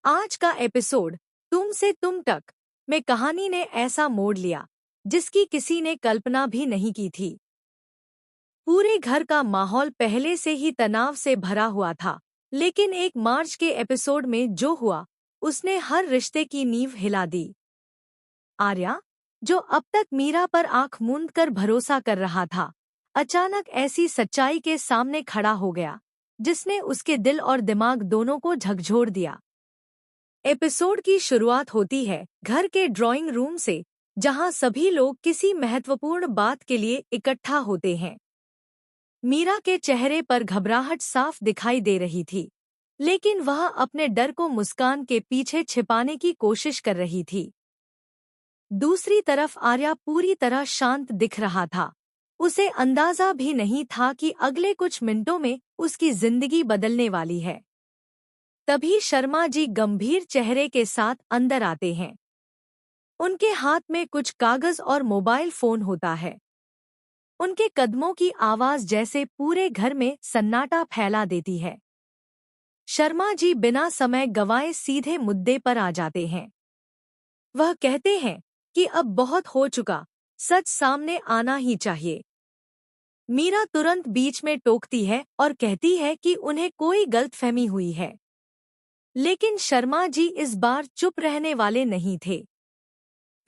आज का एपिसोड तुम से तुम तक में कहानी ने ऐसा मोड़ लिया जिसकी किसी ने कल्पना भी नहीं की थी। पूरे घर का माहौल पहले से ही तनाव से भरा हुआ था, लेकिन एक मार्च के एपिसोड में जो हुआ उसने हर रिश्ते की नींव हिला दी। आर्या, जो अब तक मीरा पर आंख मूंद कर भरोसा कर रहा था, अचानक ऐसी सच्चाई के सामने खड़ा हो गया जिसने उसके दिल और दिमाग दोनों को झकझोर दिया। एपिसोड की शुरुआत होती है घर के ड्राइंग रूम से, जहां सभी लोग किसी महत्वपूर्ण बात के लिए इकट्ठा होते हैं। मीरा के चेहरे पर घबराहट साफ दिखाई दे रही थी, लेकिन वह अपने डर को मुस्कान के पीछे छिपाने की कोशिश कर रही थी। दूसरी तरफ आर्या पूरी तरह शांत दिख रहा था। उसे अंदाजा भी नहीं था कि अगले कुछ मिनटों में उसकी जिंदगी बदलने वाली है। तभी शर्मा जी गंभीर चेहरे के साथ अंदर आते हैं। उनके हाथ में कुछ कागज और मोबाइल फोन होता है। उनके कदमों की आवाज जैसे पूरे घर में सन्नाटा फैला देती है। शर्मा जी बिना समय गंवाए सीधे मुद्दे पर आ जाते हैं। वह कहते हैं कि अब बहुत हो चुका, सच सामने आना ही चाहिए। मीरा तुरंत बीच में टोकती है और कहती है कि उन्हें कोई गलतफहमी हुई है। लेकिन शर्मा जी इस बार चुप रहने वाले नहीं थे।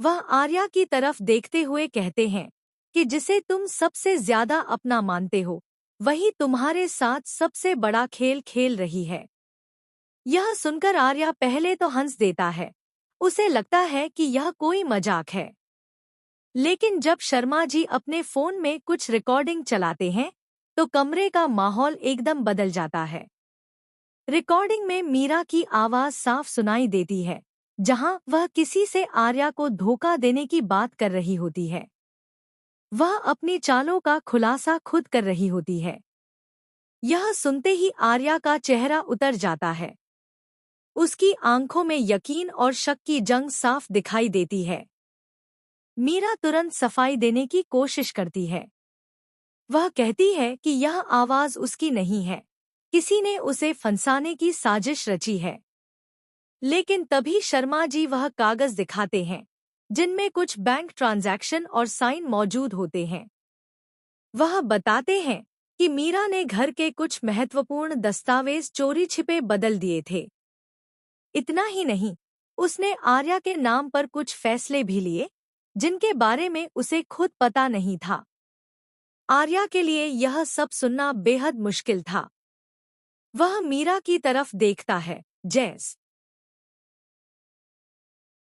वह आर्या की तरफ देखते हुए कहते हैं कि जिसे तुम सबसे ज्यादा अपना मानते हो, वही तुम्हारे साथ सबसे बड़ा खेल खेल रही है। यह सुनकर आर्या पहले तो हंस देता है। उसे लगता है कि यह कोई मजाक है। लेकिन जब शर्मा जी अपने फोन में कुछ रिकॉर्डिंग चलाते हैं, तो कमरे का माहौल एकदम बदल जाता है। रिकॉर्डिंग में मीरा की आवाज साफ सुनाई देती है, जहां वह किसी से आर्या को धोखा देने की बात कर रही होती है। वह अपनी चालों का खुलासा खुद कर रही होती है। यह सुनते ही आर्या का चेहरा उतर जाता है। उसकी आंखों में यकीन और शक की जंग साफ दिखाई देती है। मीरा तुरंत सफाई देने की कोशिश करती है। वह कहती है कि यह आवाज उसकी नहीं है, किसी ने उसे फंसाने की साजिश रची है। लेकिन तभी शर्मा जी वह कागज दिखाते हैं, जिनमें कुछ बैंक ट्रांजैक्शन और साइन मौजूद होते हैं। वह बताते हैं कि मीरा ने घर के कुछ महत्वपूर्ण दस्तावेज चोरी छिपे बदल दिए थे। इतना ही नहीं, उसने आर्या के नाम पर कुछ फैसले भी लिए, जिनके बारे में उसे खुद पता नहीं था। आर्या के लिए यह सब सुनना बेहद मुश्किल था। वह मीरा की तरफ देखता है, जैस